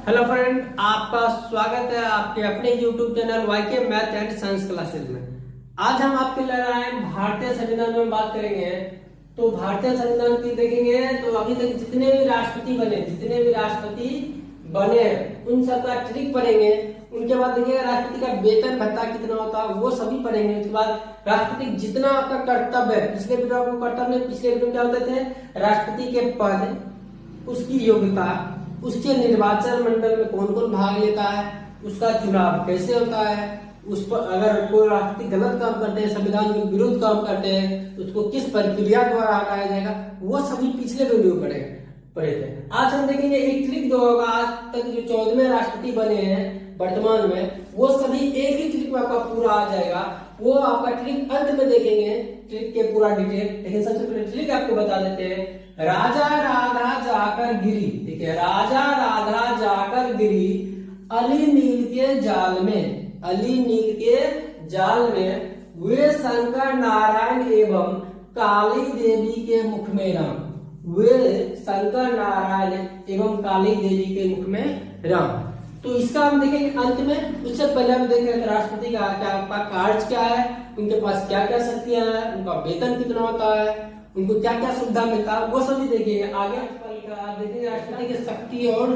Hello friend, आपका स्वागत है आपके अपने YouTube channel YK math and science classes में। आज हम आपके लिए लाए हैं भारतीय संविधान में बात करेंगे। तो भारतीय संविधान की देखेंगे तो अभी तक जितने भी राष्ट्रपति बने हैं उन सबका ट्रिक पढ़ेंगे। उनके बाद देखिएगा राष्ट्रपति का वेतन भत्ता कितना होता है वो सभी पढ़ेंगे। उसके बाद राष्ट्रपति जितना आपका कर्तव्य है, पिछले वीडियो आपको कर्तव्य, पिछले वीडियो क्या होते थे, राष्ट्रपति के पद, उसकी योग्यता, उसके निर्वाचन मंडल में कौन कौन भाग लेता है, उसका चुनाव कैसे होता है, उस पर अगर कोई राष्ट्रपति गलत काम करते हैं, संविधान के विरुद्ध काम करते हैं, उसको किस प्रक्रिया द्वारा हटाया जाएगा, वो सभी पिछले वीडियो पढ़े थे। आज हम देखेंगे एक ट्रिक जो होगा, आज तक जो 14वें राष्ट्रपति बने हैं वर्तमान में, वो सभी एक ही ट्रिक में आपका पूरा आ जाएगा। वो आपका ट्रिक अंत में देखेंगे, ट्रिक के पूरा डिटेल। लेकिन सबसे पहले ट्रिक आपको बता देते हैं। राजा राधा जाकर गिरी, ठीक है, राजा राधा जाकर गिरी अली नील के जाल में, अली नील के जाल में वे शंकर नारायण एवं काली देवी के मुख में राम, वे शंकर नारायण एवं काली देवी के मुख में राम। तो इसका हम देखेंगे अंत में। उससे पहले हम देखेंगे राष्ट्रपति का क्या कार्य क्या है, उनके पास क्या क्या शक्तियां हैं, उनका वेतन कितना होता है, उनको क्या क्या सुविधा मिलता है, वो सभी देखेंगे आगे। देखेंगे राष्ट्रपति की शक्ति और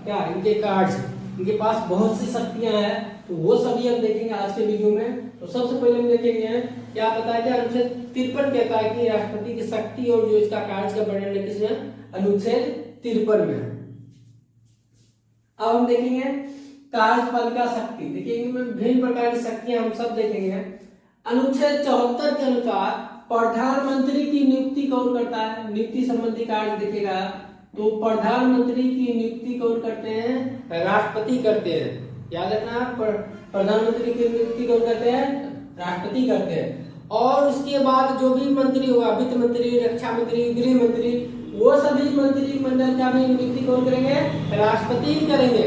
क्या इनके कार्य, इनके पास बहुत सी शक्तियां हैं, तो वो सभी हम देखेंगे आज के वीडियो में। तो सबसे पहले हम देखेंगे क्या बताया था, अनुच्छेद 53 कहता है कि राष्ट्रपति की शक्ति और जो इसका कार्य का वर्णन किसमें, अनुच्छेद 53 में। अब हम देखेंगे कार्यपालिका शक्ति, देखेंगे विभिन्न प्रकार की शक्तियां हम सब देखेंगे। अनुच्छेद 74 के अनुसार प्रधानमंत्री की नियुक्ति कौन करता है, नियुक्ति संबंधी कार्य देखेगा। तो प्रधानमंत्री की नियुक्ति कौन करते हैं, राष्ट्रपति करते हैं। याद रखना, प्रधानमंत्री की नियुक्ति कौन करते हैं, राष्ट्रपति करते हैं। और उसके बाद जो भी मंत्री होगा, वित्त मंत्री, रक्षा मंत्री, गृह मंत्री, वो सभी मंत्री मंडल का भी नियुक्ति कौन करेंगे, राष्ट्रपति करेंगे।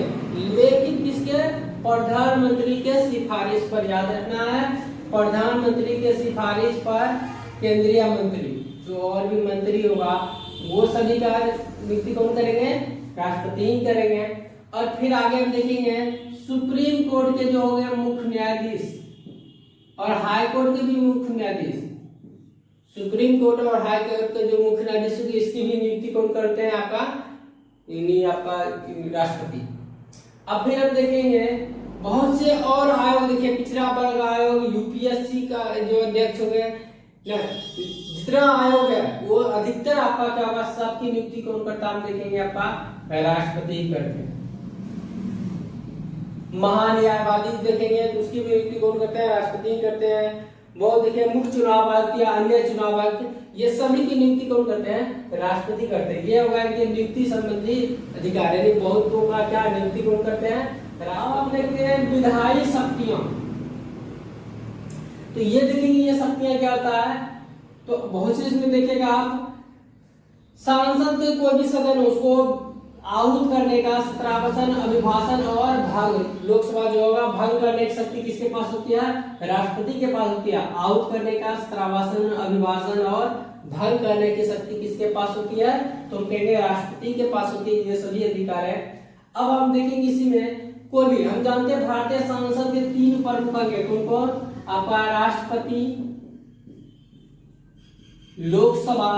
लेकिन किसके, प्रधानमंत्री के सिफारिश पर। याद रखना है, प्रधानमंत्री के सिफारिश पर केंद्रीय मंत्री, जो और भी मंत्री होगा, वो सभी का नियुक्ति कौन करेंगे, राष्ट्रपति ही करेंगे। और फिर आगे हम देखेंगे सुप्रीम कोर्ट के जो हो गए मुख्य न्यायाधीश और हाई कोर्ट के भी मुख्य न्यायाधीश, सुप्रीम कोर्ट और हाई कोर्ट के जो मुख्य न्यायाधीश होगी, इसकी भी नियुक्ति कौन करते हैं, आपका राष्ट्रपति। अब फिर हम देखेंगे बहुत से और आयोग, देखिए पिछड़ा वर्ग आयोग, यूपीएससी का जो अध्यक्ष हो गए, जितना आयोग है वो अधिकतर आपका क्या होगा, सबकी नियुक्ति कौन करता है, हम देखेंगे आपका राष्ट्रपति करते हैं। महान्यायवादी देखेंगे तो उसकी भी नियुक्ति कौन करते हैं, राष्ट्रपति करते हैं। वो देखिए मुख्य चुनाव आयुक्त या अन्य चुनाव आयुक्त, ये सभी की नियुक्ति कौन करते हैं, राष्ट्रपति करते हैं। ये होगा इनके नियुक्ति संबंधी अधिकार, यानी बहुत का क्या नियुक्ति कौन करते हैं, आप देखते हैं विधायी शक्तियां। तो ये देखेंगे ये शक्तियां क्या होता है, तो बहुत सी इसमें देखिएगा आप, सांसद के कोई भी सदन उसको आहूत करने का सत्रावसन, अभिभाषण और भंग, लोकसभा जो होगा भंग करने की शक्ति किसके पास होती है, राष्ट्रपति के पास होती है। आहूत करने का, सत्रावसन, अभिभाषण और भंग करने की शक्ति किसके पास होती है, तो कहेंगे राष्ट्रपति के पास होती है। ये सभी अधिकार है। अब हम देखेंगे इसी में कोई भी, हम जानते हैं भारतीय संसद के 3 प्रमुख अंग है, कौन कौन, आपका राष्ट्रपति, लोकसभा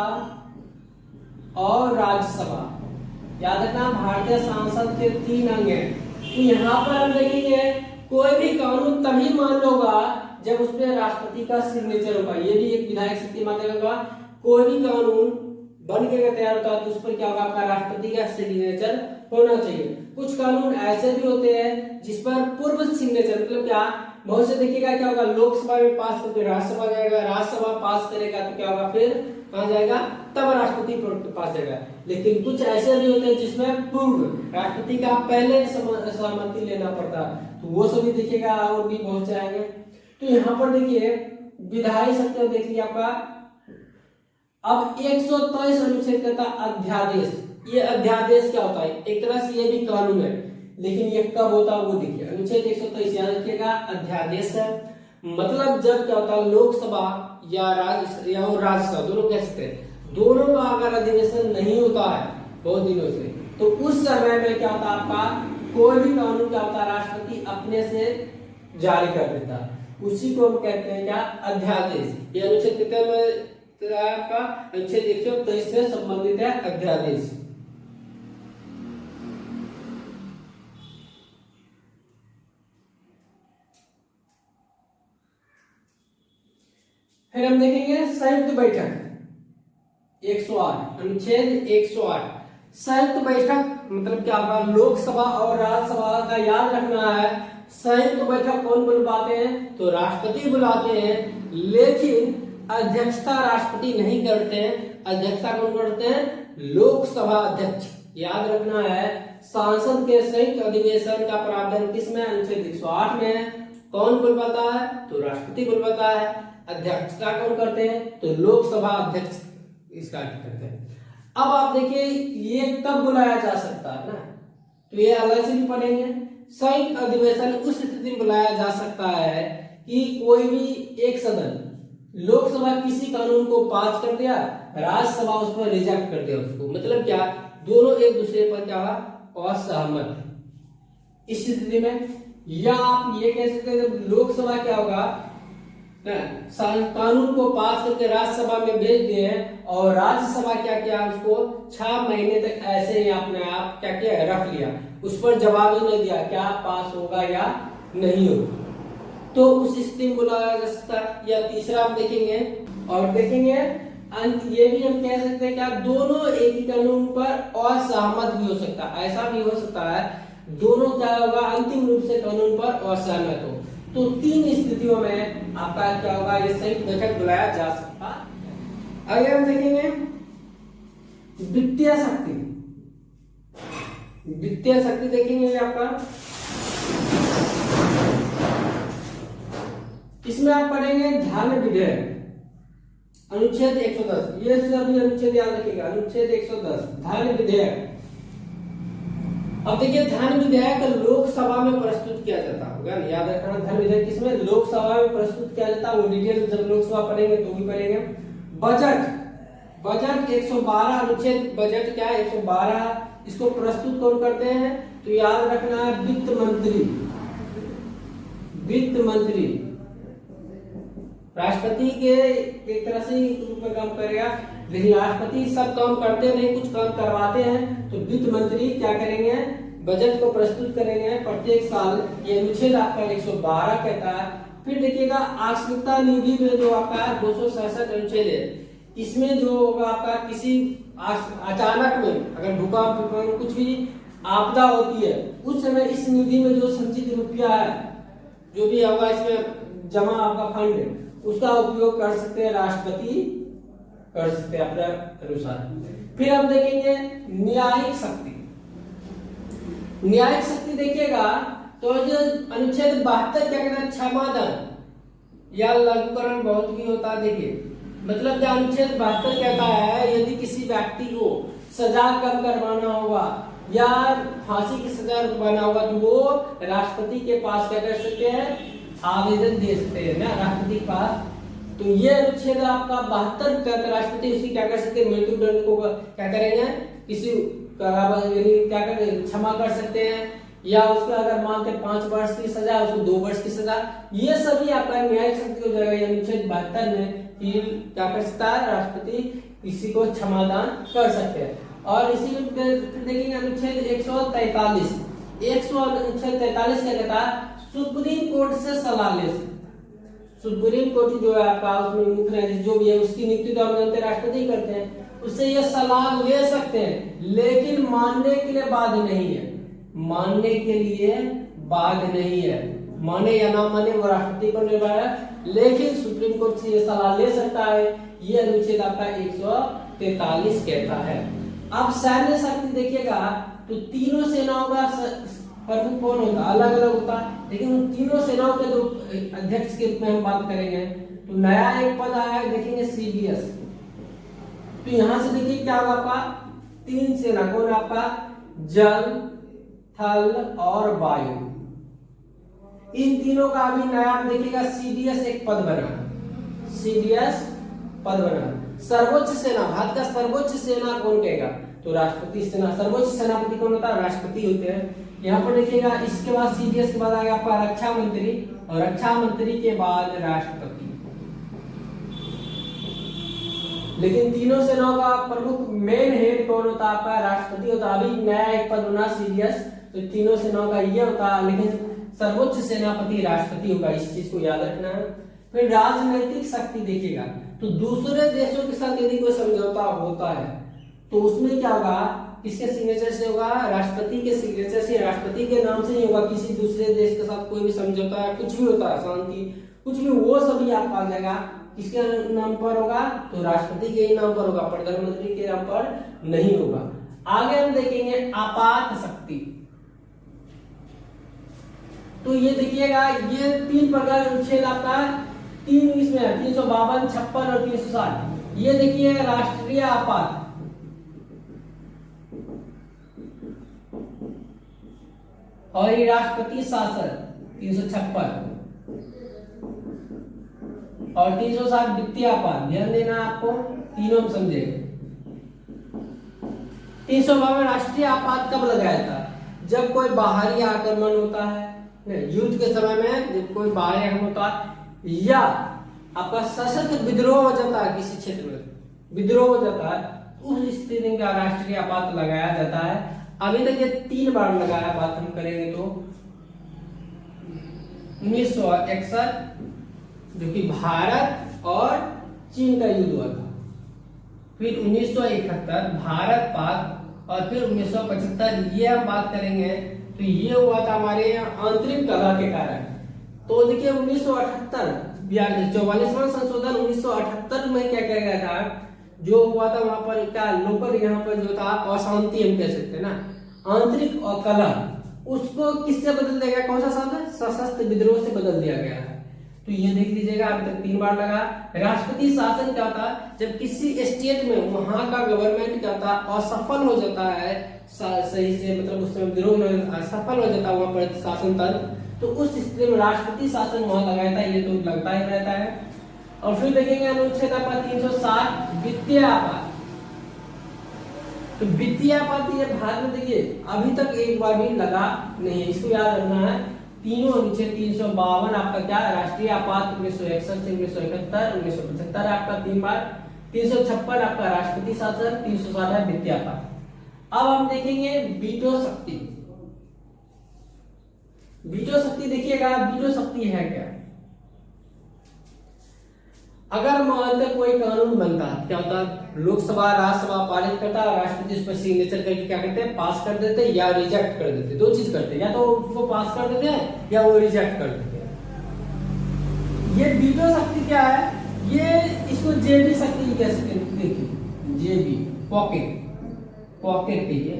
और राज्यसभा। याद रखना, भारतीय संसद के 3 अंग हैं। तो यहाँ पर हम देखेंगे कोई भी कानून तभी मान्य होगा जब उसमें राष्ट्रपति का सिग्नेचर होगा। ये भी एक विधायक शक्ति मान्य होगा। कोई भी कानून बन के तैयार होता है तो उस पर क्या होगा, आपका राष्ट्रपति का सिग्नेचर होना चाहिए। कुछ कानून ऐसे भी होते हैं जिस पर पूर्व सिग्नेचर, मतलब क्या, बहुत से देखिएगा क्या होगा, लोकसभा में पास करके राज्यसभा जाएगा, राज्यसभा पास करेगा तो क्या होगा, फिर कहाँ जाएगा, तब राष्ट्रपति के पास जाएगा। लेकिन कुछ ऐसे भी होते हैं जिसमें पूर्व राष्ट्रपति का पहले सहमति लेना पड़ता है, तो वो सभी देखिएगा और भी बहुत से आएंगे। तो यहाँ पर देखिए विधायी शक्ति देख लिया आपका। अब 123 अनुच्छेद कहता अध्यादेश। ये अध्यादेश क्या होता है, एक तरह से ये भी कानून है, लेकिन ये कब होता है वो देखिए, अनुच्छेद 123 याद रखिएगा, अध्यादेश है। मतलब जब क्या होता है, लोकसभा या राज्यसभा दोनों कह सकते हैं, दोनों का अगर अधिवेशन नहीं होता है बहुत दिनों से, तो उस समय में क्या होता है आपका कोई भी कानून क्या होता है, राष्ट्रपति अपने से जारी कर देता, उसी को हम कहते हैं क्या, अध्यादेश। ये अनुच्छेद कितने में आपका, अनुच्छेद 123 से संबंधित है अध्यादेश। फिर हम देखेंगे संयुक्त बैठक 108, अनुच्छेद 108। संयुक्त बैठक मतलब क्या होगा, लोकसभा और राज्यसभा का याद रखना है। संयुक्त बैठक कौन बुलवाते हैं, तो राष्ट्रपति बुलाते हैं, लेकिन अध्यक्षता राष्ट्रपति नहीं करते हैं, अध्यक्षता कौन करते हैं, लोकसभा अध्यक्ष। याद रखना है, सांसद के संयुक्त अधिवेशन का प्रावधान किसमें, अनुच्छेद 108 में है। कौन बुलवाता है, तो राष्ट्रपति बुलवाता है। अध्यक्षता कौन करते हैं, तो लोकसभा अध्यक्ष इसका करते हैं। अब आप देखिए ये कब बुलाया जा सकता है ना, तो ये अलग से भी पढ़ेंगे। संयुक्त अधिवेशन उस स्थिति में बुलाया जा सकता है कि कोई भी एक सदन, लोकसभा किसी कानून को पास कर दिया, राज्यसभा उस पर रिजेक्ट कर दिया उसको, मतलब क्या, दोनों एक दूसरे पर क्या असहमत। इस स्थिति में या आप ये कह सकते हैं, जब लोकसभा क्या होगा, कानून को पास करके राज्यसभा में भेज दिए और राज्यसभा क्या किया, उसको 6 महीने तक ऐसे ही अपने आप क्या किया, रख लिया, उस पर जवाब ही नहीं दिया क्या पास होगा या नहीं होगा, तो उस स्थिति में बुलाया जा सकता है। या तीसरा हम देखेंगे और देखेंगे ये भी हम कह सकते हैं क्या, दोनों एक ही कानून पर असहमत भी हो सकता है। ऐसा भी हो सकता है दोनों क्या होगा, अंतिम रूप से कानून पर असहमत हो, तो 3 स्थितियों में आपका क्या होगा, ये संयुक्त बैठक बुलाया जा सकता है। आगे हम देखेंगे वित्तीय शक्ति। वित्तीय शक्ति देखेंगे आपका, इसमें आप पढ़ेंगे धान्य विधेयक अनुच्छेद 110। ये सभी अनुच्छेद याद रखिएगा, अनुच्छेद 110 धान्य विधेयक। अब देखिए धान्य विधेयक लोकसभा में प्रस्तुत किया जाता होगा, याद रखना, धान्य विधेयक किसमें, लोकसभा में प्रस्तुत किया जाता है। वो डिटेल जब लोकसभा पढ़ेंगे तो भी पढ़ेंगे। बजट 112 अनुच्छेद, बजट क्या है 112, इसको प्रस्तुत कौन करते हैं, तो याद रखना है वित्त मंत्री। वित्त मंत्री राष्ट्रपति के एक तरह से रूप में काम करेगा, लेकिन राष्ट्रपति सब काम करते नहीं, कुछ काम करवाते हैं, तो वित्त मंत्री क्या करेंगे, बजट को प्रस्तुत करेंगे प्रत्येक साल। ये अनुच्छेद आपका 112 कहता है। फिर देखिएगा आकस्मिकता निधि में जो आपका 267 अनुच्छेद है, इसमें जो होगा आपका किसी अचानक में अगर भूकंप कुछ भी आपदा होती है, उस समय इस निधि में जो संचित रुपया है, जो भी होगा इसमें जमा आपका फंड है, उसका उपयोग कर सकते हैं, राष्ट्रपति कर सकते हैं अपने अनुसार। फिर हम देखेंगे न्यायिक शक्ति। न्यायिक शक्ति देखिएगा तो जो अनुच्छेद 72 क्या कहता है, क्षमादान या लघुकरण बहुत भी होता है। देखिए मतलब जो अनुच्छेद 72 कहता है, यदि किसी व्यक्ति को सजा कम करवाना होगा या फांसी की सजा रुकवाना होगा, तो वो राष्ट्रपति के पास क्या कर सकते हैं, आवेदन दे सकते हैं ना राष्ट्रपति के पास। तो ये अनुच्छेद आपका 72 का राष्ट्रपति उसकी क्या कर सकते हैं, मृत्यु दंड को क्या करेंगे, किसी क्या करेंगे, क्षमा कर सकते हैं, या उसका अगर मानते 5 वर्ष की सजा, उसको 2 वर्ष की सजा। ये सभी आपका न्यायिक शक्ति हो जाएगा अनुच्छेद 72 में, कि क्या कर सकता है, राष्ट्रपति किसी को क्षमादान कर सकते हैं। और इसी में देखेंगे अनुच्छेद 143। 143 क्या कहता है, सुप्रीम कोर्ट से सलाह ले सकते। सुप्रीम कोर्ट जो है आपका, उसमें मुख्य न्यायाधीश जो भी है, उसकी नियुक्ति तो हम जानते हैं राष्ट्रपति करते हैं, उससे ये सलाह ले सकते हैं, लेकिन मानने के लिए बाध्य नहीं है। मानने के लिए बाध्य नहीं है, माने या ना माने वो राष्ट्रपति पर निर्भर है, लेकिन सुप्रीम कोर्ट से ये सलाह ले सकता है। ये अनुच्छेद आपका 143 कहता है। अब सैन्य शक्ति देखिएगा तो तीनों सेनाओं का प्रमुख कौन होता है, अलग अलग होता है, लेकिन उन तीनों सेनाओं के जो अध्यक्ष के रूप में हम बात करेंगे, तो नया एक पद आया है, देखेंगे CDS। तो यहां से देखिए क्या होगा आपका, 3 सेना कौन आपका, जल, थल और वायु। इन तीनों का अभी नया देखिएगा CDS एक पद बना, CDS पद बना। सर्वोच्च सेना, भारत का सर्वोच्च सेना कौन कहेगा, तो राष्ट्रपति सेना सर्वोच्च सेनापति कौन होता है? राष्ट्रपति होते हैं। यहाँ पर देखिएगा इसके बाद सीडीएस के बाद आएगा आपका रक्षा मंत्री, और रक्षा मंत्री के बाद राष्ट्रपति। लेकिन तीनों सेनाओं का प्रमुख मेन हेड कौन होता है? आपका राष्ट्रपति होता है। अभी नया एक पद बना सीडीएस, तो तीनों सेनाओं का ये होता है, लेकिन सर्वोच्च सेनापति राष्ट्रपति होगा, इस चीज को याद रखना है। फिर राजनैतिक शक्ति देखिएगा, तो दूसरे देशों के साथ यदि कोई समझौता होता है तो उसमें क्या होगा? किसके सिग्नेचर से होगा? राष्ट्रपति के सिग्नेचर से, राष्ट्रपति के नाम से ही होगा। किसी दूसरे देश के साथ कोई भी समझौता है, कुछ भी होता है, शांति कुछ भी, वो सभी आपका आ जाएगा किसके नाम पर होगा? तो राष्ट्रपति के ही नाम पर होगा, प्रधानमंत्री के नाम पर नहीं होगा। आगे हम देखेंगे आपात शक्ति। तो ये देखिएगा, ये 3 प्रकार अनुच्छेद आपका 3 इसमें है, 352, 56 और 360। ये देखिए राष्ट्रीय आपात, और ये राष्ट्रपति शासन 356, और 360 वित्तीय आपात। ध्यान देना आपको, तीनों हम समझे। 352 राष्ट्रीय आपात कब लगाया था? जब कोई बाहरी आक्रमण होता है, युद्ध के समय में जब कोई बाहरी आक्रमण होता है, या आपका सशस्त्र विद्रोह हो जाता है, किसी क्षेत्र में विद्रोह हो जाता है, उस स्थिति में राष्ट्रीय आपात लगाया जाता है। अभी तक ये 3 बार लगाया, बात हम करेंगे तो 1961 जो कि भारत और चीन का युद्ध हुआ था, फिर 1971 भारत पाक, और फिर 1975 ये हम बात करेंगे तो ये हुआ था हमारे आंतरिक कलह के कारण। तो देखिए 1978 44वां संशोधन 1978 में क्या किया गया था? जो हुआ था वहां पर क्या लोकल, यहाँ पर जो था अशांति हम कह सकते हैं ना, आंतरिक और कलह, उसको किससे बदल दिया गया? कौन सा शब्द है? सशस्त्र विद्रोह से बदल दिया गया है। तो ये देख लीजिएगा, अभी तक 3 बार लगा। राष्ट्रपति शासन क्या था? जब किसी स्टेट में वहां का गवर्नमेंट क्या था, असफल हो जाता है सही से, मतलब उस समय विद्रोह में असफल हो जाता है वहां पर शासन तंत्र, तो उस स्थिति में राष्ट्रपति शासन वहां लगाया था। ये तो लगता ही रहता है। और फिर देखेंगे अनुच्छेद आपका 360 वित्तीय आपात। तो वित्तीय आपात ये भारत में देखिए अभी तक एक बार भी लगा नहीं है, इसको याद रखना है। तीनों अनुच्छेद 352 आपका क्या? राष्ट्रीय आपात 1961 से 1971, 1975 आपका 3 बार, 356 आपका राष्ट्रपति शासन, 360 है वित्तीय आपात। अब हम देखेंगे वीटो शक्ति। वीटो शक्ति देखिएगा, वीटो शक्ति है क्या? अगर मानते कोई कानून बनता है, क्या होता है? लोकसभा राज्यसभा पारित करता है, राष्ट्रपति उस पर सिग्नेचर करके क्या करते हैं? पास कर देते हैं या रिजेक्ट कर देते हैं। 2 चीज करते हैं, या तो उसको पास कर देते हैं या वो रिजेक्ट कर देते हैं। ये वीटो शक्ति क्या है? ये इसको जेबी शक्ति कह सकते हैं। देखिए जेबी पॉकेट, पॉकेट कहिए,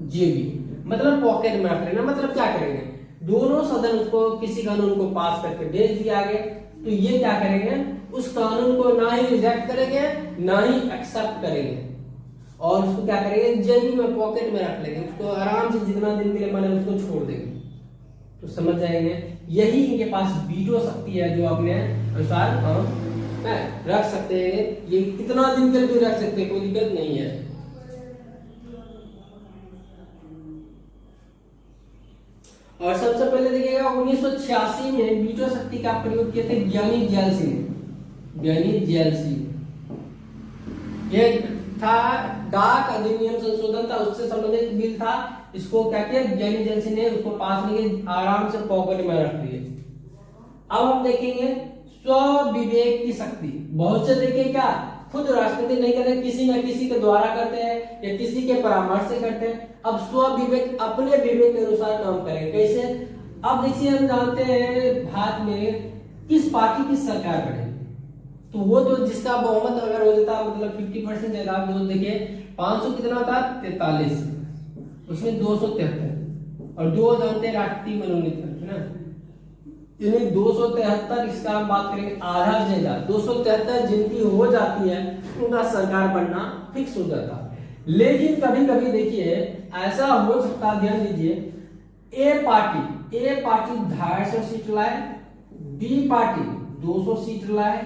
जेबी मतलब पॉकेट में रख लेना। मतलब क्या करेंगे? दोनों सदन उसको किसी कानून को पास करके भेज दिया आगे, तो ये क्या करेंगे? उस कानून को ना ही रिजेक्ट करेंगे ना ही एक्सेप्ट करेंगे, और उसको क्या करेंगे? जेबी में पॉकेट में रख लेंगे, उसको आराम से जितना दिन के लिए माने उसको छोड़ देंगे। तो समझ जाएंगे, यही इनके पास वीटो शक्ति है, जो अपने अनुसार हम रख सकते हैं। ये कितना दिन के लिए रख सकते हैं, कोई दिक्कत नहीं है। और सबसे पहले देखिएगा 1986 में वीटो शक्ति का प्रयोग किए थे ज्ञानी जैल सिंह। ज्ञानी जैल सिंह ये था डाक अधिनियम संशोधन था, उससे संबंधित बिल था। इसको क्या किया? ज्ञानी जैल सिंह ने उसको पास नहीं, आराम से पॉकेट में रख दिए। अब हम देखेंगे स्व विवेक की शक्ति। बहुत से देखिए क्या खुद राष्ट्रपति नहीं करते, किसी न किसी के द्वारा करते हैं या किसी के परामर्श से करते हैं। अब स्व विवेक, अपने विवेक के अनुसार काम करेंगे। कैसे? अब देखिए हम जानते हैं भारत में किस पार्टी की सरकार बने, तो वो तो जिसका बहुमत अगर हो जाता मतलब 50% ज्यादा, तो देखिए 500 कितना था? 43, उसमें 273, और 2 जानते हैं राष्ट्रपति मनोनीत है ना, यानी 273। इसका हम बात करेंगे आधा से ज्यादा 273 जिनकी हो जाती है उनका सरकार बनना फिक्स हो जाता है। लेकिन कभी कभी देखिए ऐसा हो सकता, ध्यान दीजिए, ए पार्टी 250 सीट लाए, बी पार्टी 200 सीट लाए,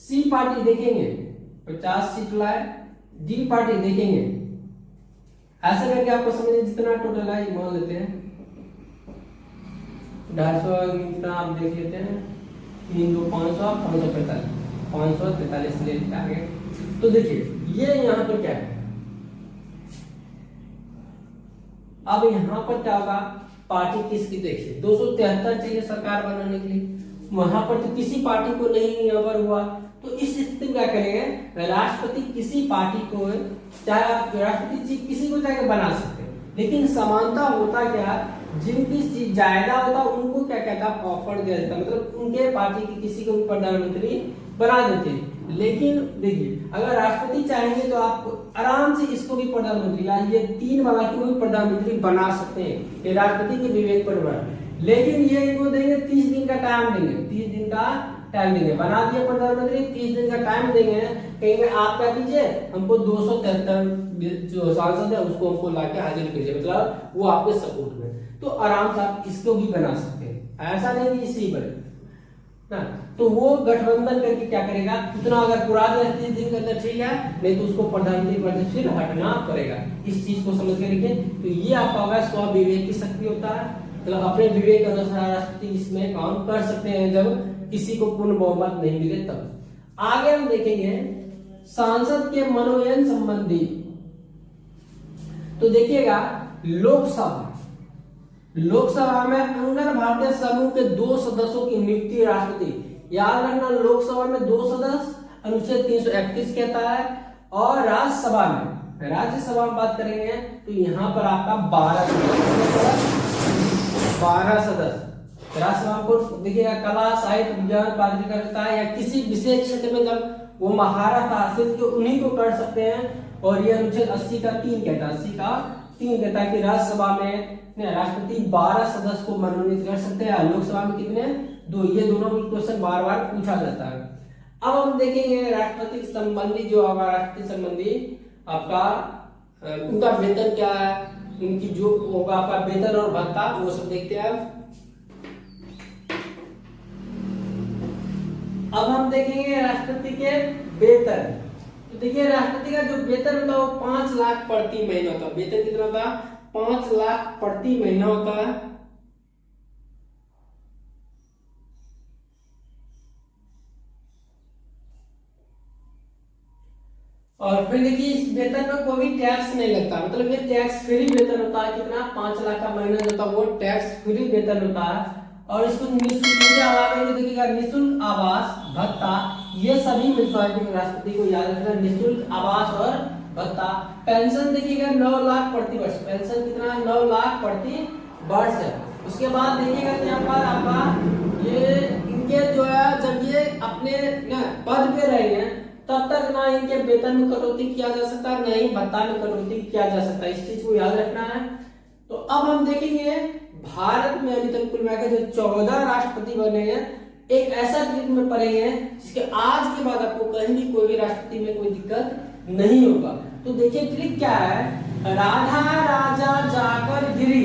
सी पार्टी देखेंगे 50 सीट लाए, डी पार्टी देखेंगे ऐसे करके आपको समझिए जितना टोटल है ये मान लेते हैं 250 जितना आप देख लेते हैं 3 2 500 545 ले आगे। तो देखिए ये यहाँ पर क्या है, अब यहाँ पर क्या होगा पार्टी किसकी, देखिए 273 चाहिए सरकार बनाने के लिए, वहां पर तो किसी पार्टी को नहीं यहाँ पर हुआ, तो इस स्थिति में क्या करेंगे राष्ट्रपति किसी पार्टी को, चाहे आप राष्ट्रपति जी किसी को जाकर बना सकते हैं, लेकिन समानता होता क्या, जिनकी चीज ज्यादा होता उनको क्या कहता ऑफर दिया जाता, मतलब उनके पार्टी की किसी को भी प्रधानमंत्री बना देते हैं। लेकिन देखिए अगर राष्ट्रपति चाहेंगे तो आप आराम से इसको भी प्रधानमंत्री या ये 3 वाला को भी प्रधानमंत्री बना सकते हैं, ये राष्ट्रपति के विवेक पर बना। लेकिन ये इनको देंगे 30 दिन का टाइम देंगे, 30 दिन का टाइम देंगे, बना दिया प्रधानमंत्री 30 दिन का टाइम देंगे, कहेंगे आप क्या कीजिए हमको 273 जो सांसद है उसको हमको लाके हाजिर कीजिए, मतलब वो आपके सपोर्ट में, तो आराम से आप इसको भी बना सकते हैं, ऐसा नहीं कि इसी पर ना। तो वो गठबंधन करके क्या करेगा, उतना अगर पूरा 30 दिन के अंदर ठीक है, नहीं तो उसको प्रधानमंत्री पद से फिर हटना पड़ेगा। इस चीज को समझ के रखिए। तो ये आपका होगा स्व विवेक की शक्ति होता है, मतलब अपने विवेक के अनुसार राष्ट्रपति इसमें काम कर सकते हैं जब किसी को पूर्ण बहुमत नहीं मिले तब। आगे हम देखेंगे सांसद के मनोनयन संबंधी। तो देखिएगा लोकसभा में अंगन भारतीय समूह के 2 सदस्यों की नियुक्ति राष्ट्रपति, याद रखना लोकसभा में 2 सदस्य अनुच्छेद 331 कहता है, और राज्यसभा में बात करेंगे तो यहाँ पर आपका 12 सदस्य। राज्यसभा को देखिएगा कला साहित्य विज्ञान पत्रिका है या किसी विशेष क्षेत्र में जब वो महारत हासिल तो उन्हीं को कर सकते हैं, और ये अनुच्छेद 80 का 3 कहता है कि राज्यसभा में राष्ट्रपति 12 सदस्य को मनोनीत कर सकते हैं, लोकसभा में कितने 2, ये दोनों भी क्वेश्चन बार बार पूछा जाता है। अब हम देखेंगे राष्ट्रपति संबंधी जो होगा, राष्ट्रपति संबंधी आपका उनका वेतन क्या है, उनकी जो होगा आपका वेतन और भत्ता, वो सब देखते हैं। अब हम देखेंगे राष्ट्रपति के वेतन। तो देखिए राष्ट्रपति का जो वेतन होता है वो 5 लाख प्रति महीना होता है। वेतन कितना होता है 5 लाख प्रति महीना होता है। और फिर देखिए इस वेतन में कोई भी टैक्स नहीं लगता, मतलब ये टैक्स फ्री वेतन होता है। कितना 5 लाख का महीना जो होता है वो टैक्स फ्री वेतन होता है। और इसको निःशुल्क अलावा देखिएगा निःशुल्क आवास भत्ता ये सभी मिलता है राष्ट्रपति को, याद रखना निःशुल्क आवास और भत्ता। पेंशन देखिएगा 9 लाख प्रति वर्ष, पेंशन कितना 9 लाख प्रति वर्ष है। उसके बाद देखिएगा यहाँ पर आपका ये इनके जो है जब ये अपने पद पे रहेंगे तब तक ना इनके वेतन में कटौती किया जा सकता है, ना ही भत्ता में कटौती किया जा सकता है, इस चीज को याद रखना है। तो अब हम देखेंगे भारत में अभी तक कुल मिलाकर जो 14 राष्ट्रपति बने हैं, एक ऐसा ट्रिक में पढ़ेंगे जिसके आज के बाद आपको कहीं भी कोई भी राष्ट्रपति में कोई दिक्कत नहीं होगा। तो देखिए ट्रिक क्या है, राधा राजा जाकर गिरी,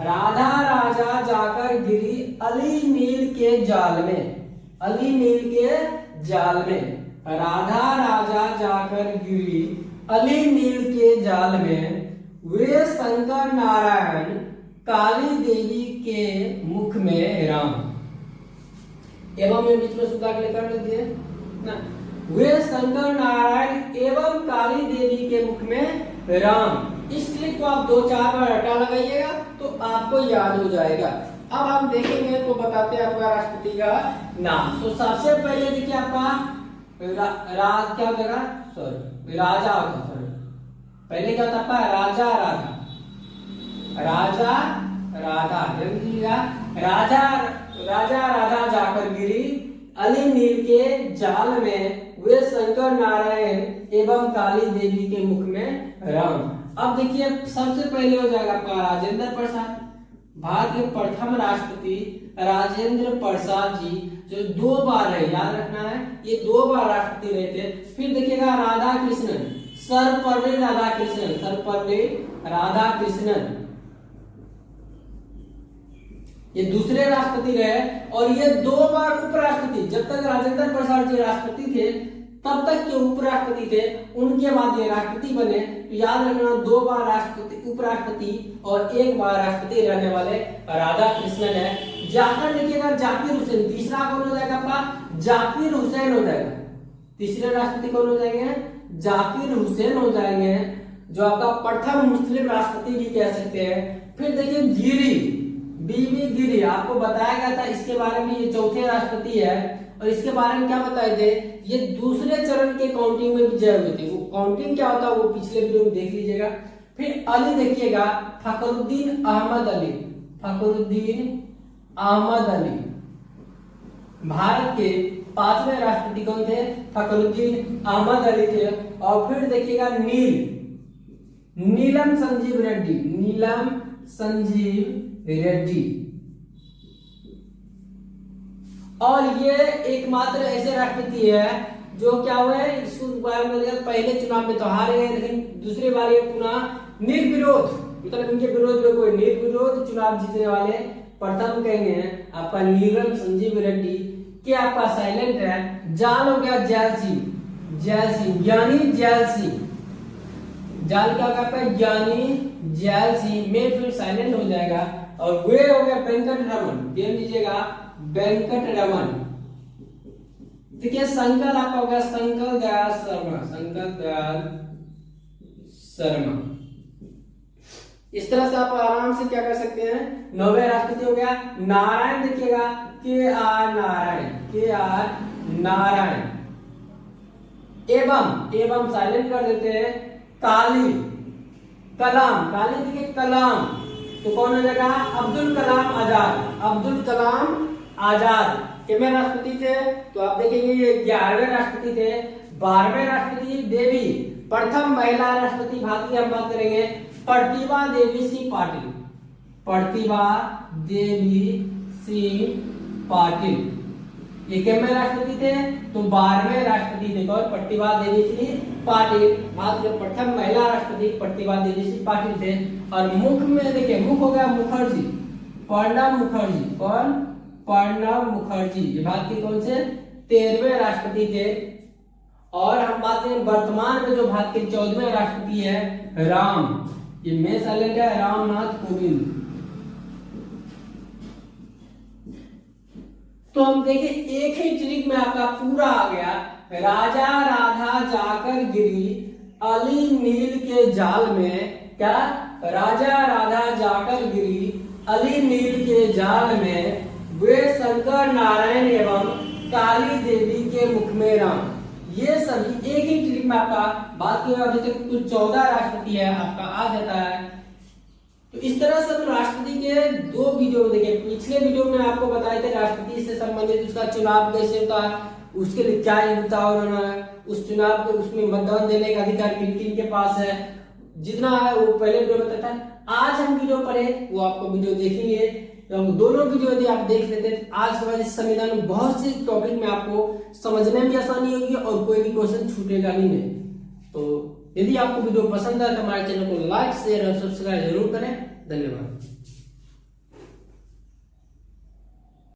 राधा राजा जाकर गिरी अली नील के जाल में, अली नील के जाल में, राधा राजा जाकर गिरी अली नील के जाल में, वे शंकर नारायण काली देवी के मुख में राम, एवं में बीच में सुधार लेकर दिए ना, वे शंकर नारायण एवं काली देवी के मुख में राम। इस ट्रिक को आप 2-4 बार रटा लगाइएगा तो आपको याद हो जाएगा। अब हम देखेंगे तो बताते हैं आपका राष्ट्रपति का नाम। तो सबसे पहले देखिए आपका राज क्या हो जाएगा, सॉरी राजा होगा, सॉरी पहले क्या होता है राजा राधा, राजा राधा राजा राजा राधा जाकर गिरी अली नील के जाल में, वे शंकर नारायण एवं काली देवी के मुख में राम। अब देखिए सबसे पहले हो जाएगा आपका राजेंद्र प्रसाद, भारत के प्रथम राष्ट्रपति राजेंद्र प्रसाद जी जो 2 बार है, याद रखना है ये 2 बार राष्ट्रपति रहे थे। फिर देखिएगा राधा कृष्णन, सर्वपल्ली राधाकृष्णन, सर्वपल्ली राधाकृष्णन ये दूसरे राष्ट्रपति रहे, और ये 2 बार उपराष्ट्रपति, जब तक राजेंद्र प्रसाद जी राष्ट्रपति थे तब तक के उपराष्ट्रपति थे, उनके बाद ये राष्ट्रपति बने। तो याद रखना 2 बार राष्ट्रपति उपराष्ट्रपति और 1 बार राष्ट्रपति रहने वाले राधा कृष्णन है। जाकर देखिएगा जाकिर हुसैन, तीसरा कौन हो जाएगा आपका, जाकिर हुसैन हो जाएगा। तीसरे राष्ट्रपति कौन हो जाएंगे, जाकिर हुसैन हो जाएंगे, जो आपका प्रथम मुस्लिम राष्ट्रपति भी कह सकते हैं। फिर देखिए गिरी, बीबी गिरी, आपको बताया गया था इसके बारे में, ये चौथे राष्ट्रपति है। और इसके बारे में क्या बताए थे, ये दूसरे चरण के काउंटिंग में विजय हुए थे। वो काउंटिंग क्या होता है वो पिछले वीडियो में देख लीजिएगा। फिर अली देखिएगा, फखरुद्दीन अहमद अली, फखरुद्दीन अहमद अली। भारत के 5वें राष्ट्रपति कौन थे, फखरुद्दीन अहमद अली थे। और फिर देखिएगा नीलम संजीव रेड्डी, नीलम संजीव रेड्डी। और ये एकमात्र ऐसे राष्ट्रपति है जो क्या हुए, इसको पहले चुनाव में तो हार गए, लेकिन दूसरी बार ये पुनः निर्विरोध, मतलब इनके विरोध में कोई निर्विरोध चुनाव जीतने वाले प्रथम कहेंगे आपका नीलम संजीव रेड्डी। के आपका साइलेंट है, जाल हो गया जैल सिंह, जैल सिंह, ज्ञानी जैल सिंह, जाल क्या आपका ज्ञानी जैल सिंह में फिर साइलेंट हो जाएगा। और वे हो गया वेंकट रमन, देख लीजिएगा वेंकट रमन। देखिए संकल आपका हो गया संकल दयाल शर्मा, संकल दयाल शर्मा। इस तरह से आप आराम से क्या कर सकते हैं, 9वें राष्ट्रपति हो गया नारायण, देखिएगा के आर नारायण, के आर नारायण। एवं साइलेंट कर देते हैं काली, कलाम, काली देखिए कलाम, तो कौन हो जाएगा, अब्दुल कलाम आजाद, अब्दुल कलाम आजाद। कितने राष्ट्रपति थे, तो आप देखेंगे ये 11वें राष्ट्रपति थे। 12वें राष्ट्रपति देवी, प्रथम महिला राष्ट्रपति भारत की हम बात करेंगे प्रतिभा देवी सिंह पाटिल, प्रतिभा देवी सिंह पाटिल। ये कितने राष्ट्रपति थे, तो 12वें राष्ट्रपति थे। और प्रतिभा देवी सिंह पाटिल भारत के प्रथम महिला राष्ट्रपति प्रतिभा देवी सिंह पाटिल थे। और मुख्य में देखिए, मुख्य हो गया मुखर्जी, प्रणब मुखर्जी, कौन, प्रणब मुखर्जी। ये भारत के कौन से 13वें राष्ट्रपति थे। और हम बात करें वर्तमान में जो भारत के 14वें राष्ट्रपति है राम, ये में साइलेंट है, रामनाथ कोविंद। तो हम देखें एक ही ट्रिक में आपका पूरा आ गया, राजा राधा जाकर गिरी अली नील के जाल में। क्या, राजा राधा जाकर गिरी अली नील के जाल में, वे शंकर नारायण एवं काली देवी के मुख में राम। ये सभी एक ही ट्रिक में आपका बात किया। अभी तक कुल 14 राष्ट्रपति है आपका आ जाता है। तो इस तरह से हम राष्ट्रपति के 2 वीडियो देखे। पिछले वीडियो में आपको बताए थे राष्ट्रपति से संबंधित उसका चुनाव कैसे होता है, उसके लिए क्या योग्यता और उस चुनाव के उसमें मतदान देने का अधिकार किन के पास है, जितना है वो पहले वीडियो में बताया था। आज हम वीडियो पढ़े वो आपको वीडियो देखेंगे, तो दोनों वीडियो यदि आप देख लेते हैं आज के बाद इस संविधान में बहुत से टॉपिक में आपको समझने में आसानी होगी और कोई भी क्वेश्चन छूटेगा ही नहीं। तो यदि आपको वीडियो पसंद है तो हमारे चैनल को लाइक शेयर और सब्सक्राइब जरूर करें। धन्यवाद।